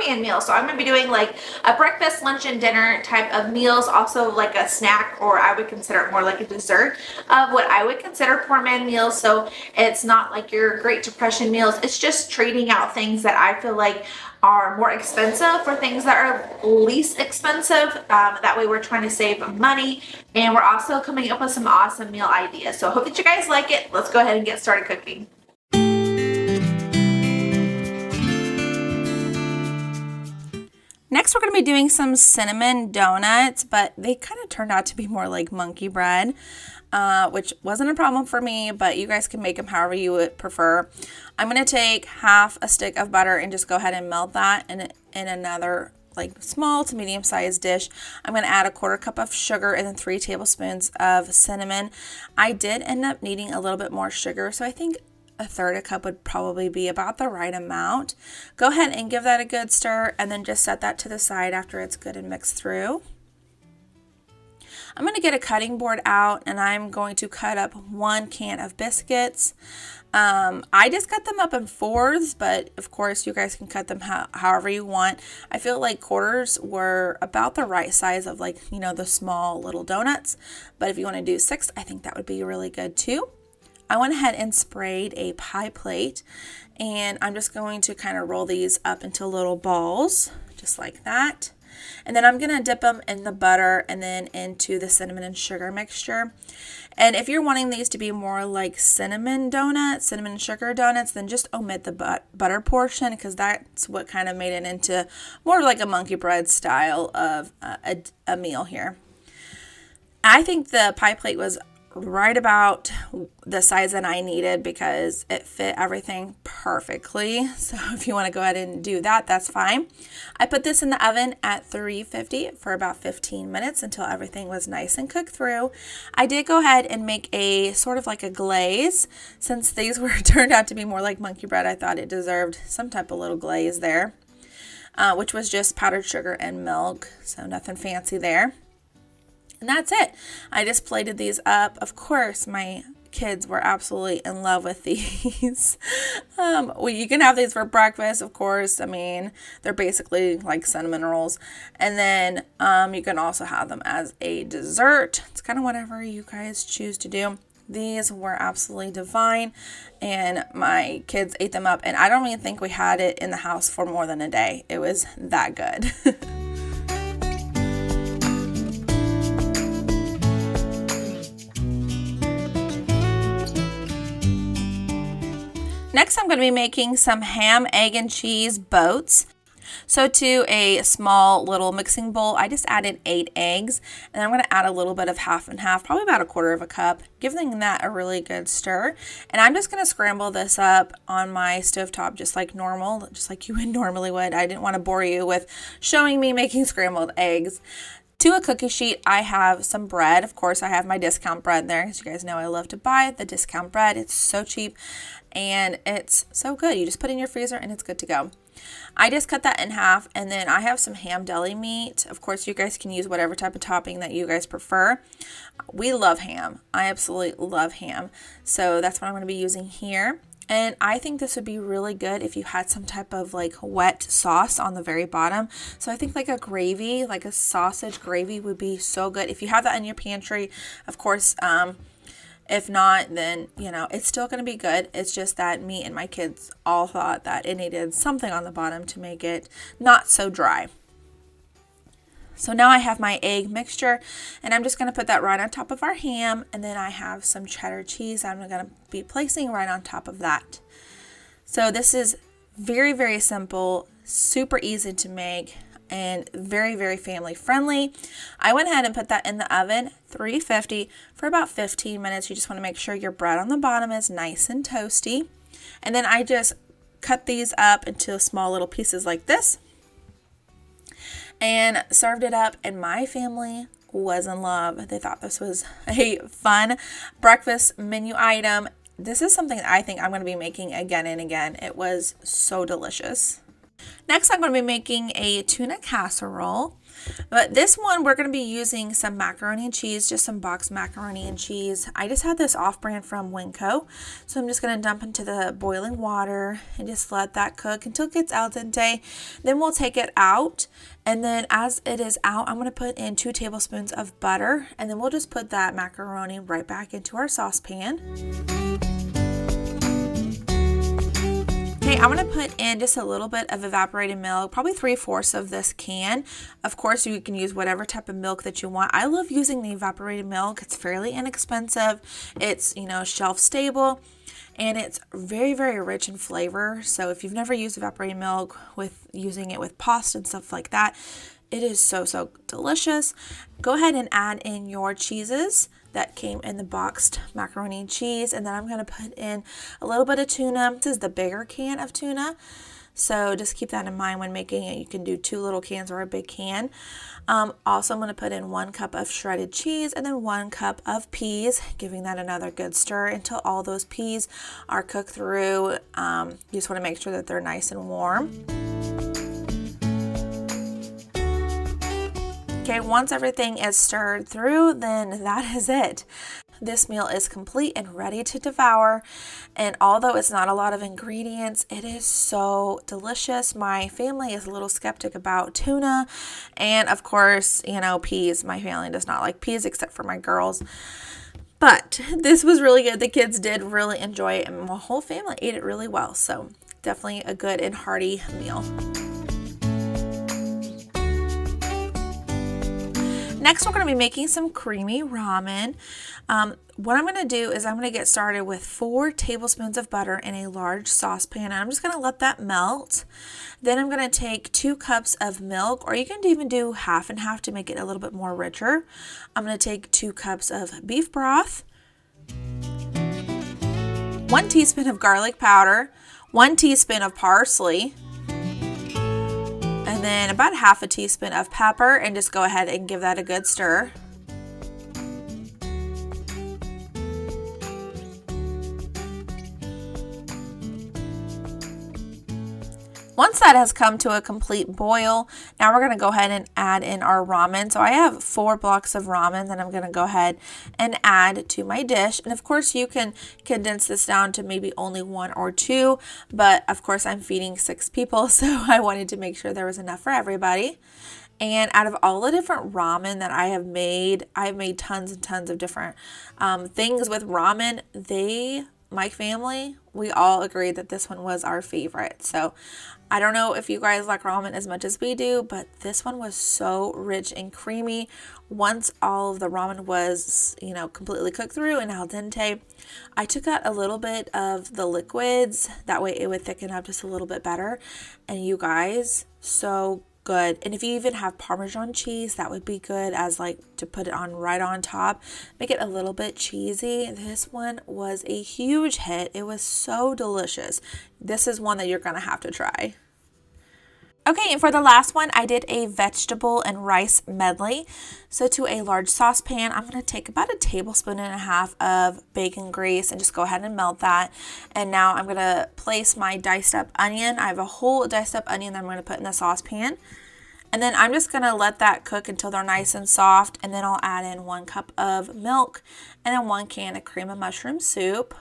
man meal. So I'm going to be doing like a breakfast, lunch, and dinner type of meals, also like a snack, or I would consider it more like a dessert of what I would consider poor man meals. So it's not like your Great Depression meals. It's just trading out things that I feel like are more expensive for things that are least expensive. That way we're trying to save money, and we're also coming up with some awesome meal ideas. So I hope that you guys like it. Let's go ahead and get started cooking. Next, we're going to be doing some cinnamon donuts, but they kind of turned out to be more like monkey bread, which wasn't a problem for me, but you guys can make them however you would prefer. I'm going to take half a stick of butter and just go ahead and melt that in another like small to medium sized dish. I'm going to add a 1/4 cup of sugar and then 3 tablespoons of cinnamon. I did end up needing a little bit more sugar, so I think 1/3 cup would probably be about the right amount. Go ahead and give that a good stir, and then just set that to the side after it's good and mixed through. I'm going to get a cutting board out, and I'm going to cut up 1 can of biscuits. I just cut them up in 4s, but of course you guys can cut them however you want. I feel like 1/4s were about the right size of, like, you know, the small little donuts, but if you want to do 6, I think that would be really good too. I went ahead and sprayed a pie plate, and I'm just going to kind of roll these up into little balls, just like that. And then I'm going to dip them in the butter and then into the cinnamon and sugar mixture. And if you're wanting these to be more like cinnamon donuts, cinnamon and sugar donuts, then just omit the butter portion, because that's what kind of made it into more like a monkey bread style of a meal here. I think the pie plate was right about the size that I needed because it fit everything perfectly. So if you want to go ahead and do that, that's fine. I put this in the oven at 350 for about 15 minutes until everything was nice and cooked through. I did go ahead and make a sort of like a glaze. Since these were turned out to be more like monkey bread, I thought it deserved some type of little glaze there, which was just powdered sugar and milk. So nothing fancy there. And that's it. I just plated these up. Of course, my kids were absolutely in love with these. Well, you can have these for breakfast, of course. I mean, they're basically like cinnamon rolls. And then you can also have them as a dessert. It's kind of whatever you guys choose to do. These were absolutely divine, and my kids ate them up. And I don't even think we had it in the house for more than a day. It was that good. Next, I'm going to be making some ham, egg, and cheese boats. So to a small little mixing bowl, I just added 8 eggs, and I'm going to add a little bit of half and half, probably about 1/4 cup, giving that a really good stir. And I'm just going to scramble this up on my stovetop just like normal, just like you would normally would. I didn't want to bore you with showing me making scrambled eggs. To a cookie sheet, I have some bread. Of course, I have my discount bread there. As you guys know, I love to buy the discount bread. It's so cheap and it's so good. You just put it in your freezer and it's good to go. I just cut that in half, and then I have some ham deli meat. Of course, you guys can use whatever type of topping that you guys prefer. We love ham. I absolutely love ham. So that's what I'm going to be using here. And I think this would be really good if you had some type of like wet sauce on the very bottom. So I think like a gravy, like a sausage gravy would be so good. If you have that in your pantry, of course, if not, then, you know, it's still going to be good. It's just that me and my kids all thought that it needed something on the bottom to make it not so dry. So now I have my egg mixture, and I'm just going to put that right on top of our ham, and then I have some cheddar cheese I'm going to be placing right on top of that. So this is very, very simple, super easy to make, and very, very family friendly. I went ahead and put that in the oven, 350, for about 15 minutes. You just want to make sure your bread on the bottom is nice and toasty. And then I just cut these up into small little pieces like this and served it up, and my family was in love. They thought this was a fun breakfast menu item. This is something that I think I'm going to be making again and again. It was so delicious. Next, I'm going to be making a tuna casserole. But this one, we're going to be using some macaroni and cheese, just some boxed macaroni and cheese. I just had this off-brand from Winco. So I'm just going to dump into the boiling water and just let that cook until it gets al dente. Then we'll take it out. And then as it is out, I'm going to put in 2 tablespoons of butter. And then we'll just put that macaroni right back into our saucepan. Okay, I'm going to put in just a little bit of evaporated milk, probably 3/4 of this can. Of course, you can use whatever type of milk that you want. I love using the evaporated milk. It's fairly inexpensive. It's, shelf stable, and it's very, very rich in flavor. So if you've never used evaporated milk with using it with pasta and stuff like that, it is so, so delicious. Go ahead and add in your cheeses that came in the boxed macaroni and cheese. And then I'm going to put in a little bit of tuna. This is the bigger can of tuna. So just keep that in mind when making it. You can do 2 little cans or a big can. Also, I'm going to put in 1 cup of shredded cheese and then 1 cup of peas, giving that another good stir until all those peas are cooked through. You just want to make sure that they're nice and warm. Okay, once everything is stirred through, then that is it. This meal is complete and ready to devour. And although it's not a lot of ingredients, it is so delicious. My family is a little skeptic about tuna. And of course, peas. My family does not like peas except for my girls. But this was really good. The kids did really enjoy it, and my whole family ate it really well. So definitely a good and hearty meal. Next, we're going to be making some creamy ramen. What I'm going to do is I'm going to get started with 4 tablespoons of butter in a large saucepan. And I'm just going to let that melt. Then I'm going to take 2 cups of milk, or you can even do half and half to make it a little bit more richer. I'm going to take 2 cups of beef broth, 1 teaspoon of garlic powder, 1 teaspoon of parsley, and then about half a teaspoon of pepper, and just go ahead and give that a good stir. Once that has come to a complete boil, now we're going to go ahead and add in our ramen. So I have 4 blocks of ramen that I'm going to go ahead and add to my dish. And of course, you can condense this down to maybe only 1 or 2. But of course, I'm feeding 6 people, so I wanted to make sure there was enough for everybody. And out of all the different ramen that I've made tons and tons of different things with ramen. My family, we all agreed that this one was our favorite. So I don't know if you guys like ramen as much as we do, but this one was so rich and creamy. Once all of the ramen was, completely cooked through and al dente, I took out a little bit of the liquids. That way it would thicken up just a little bit better. And you guys, so good. And if you even have Parmesan cheese, that would be good as to put it on right on top. Make it a little bit cheesy. This one was a huge hit. It was so delicious. This is one that you're going to have to try. Okay, and for the last one, I did a vegetable and rice medley. So to a large saucepan, I'm going to take about 1.5 tablespoons of bacon grease and just go ahead and melt that. And now I'm going to place my diced up onion. I have a whole diced up onion that I'm going to put in the saucepan. And then I'm just going to let that cook until they're nice and soft. And then I'll add in 1 cup of milk and then 1 can of cream of mushroom soup.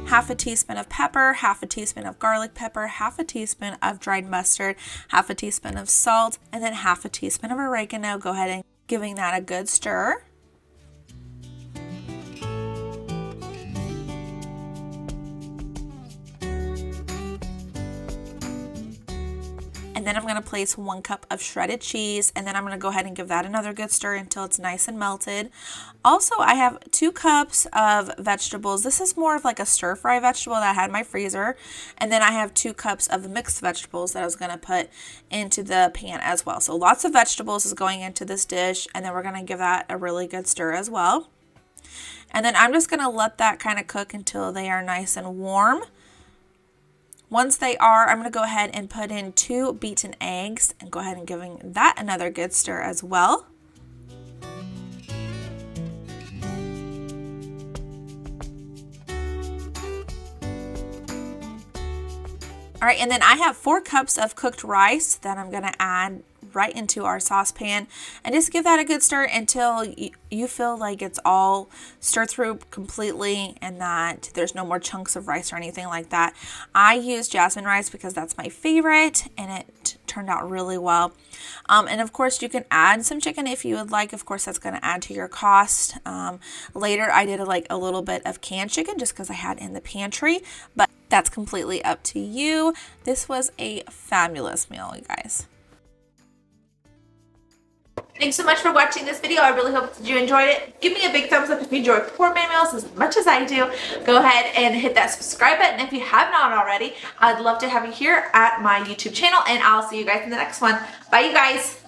Half a teaspoon of pepper, half a teaspoon of garlic pepper, half a teaspoon of dried mustard, half a teaspoon of salt, and then half a teaspoon of oregano. Go ahead and giving that a good stir. And then I'm going to place 1 cup of shredded cheese, and then I'm going to go ahead and give that another good stir until it's nice and melted. Also, I have 2 cups of vegetables. This is more of like a stir fry vegetable that I had in my freezer. And then I have 2 cups of mixed vegetables that I was going to put into the pan as well. So lots of vegetables is going into this dish, and then we're going to give that a really good stir as well. And then I'm just going to let that kind of cook until they are nice and warm. Once they are, I'm going to go ahead and put in 2 beaten eggs and go ahead and giving that another good stir as well. All right, and then I have 4 cups of cooked rice that I'm gonna add right into our saucepan and just give that a good stir until you feel like it's all stirred through completely and that there's no more chunks of rice or anything like that. I use jasmine rice because that's my favorite and it turned out really well. And of course you can add some chicken if you would like. Of course that's going to add to your cost. Later I did a little bit of canned chicken just because I had in the pantry, but that's completely up to you. This was a fabulous meal, you guys. Thanks so much for watching this video. I really hope that you enjoyed it. Give me a big thumbs up if you enjoyed poor man meals as much as I do. Go ahead and hit that subscribe button if you have not already. I'd love to have you here at my YouTube channel, and I'll see you guys in the next one. Bye, you guys.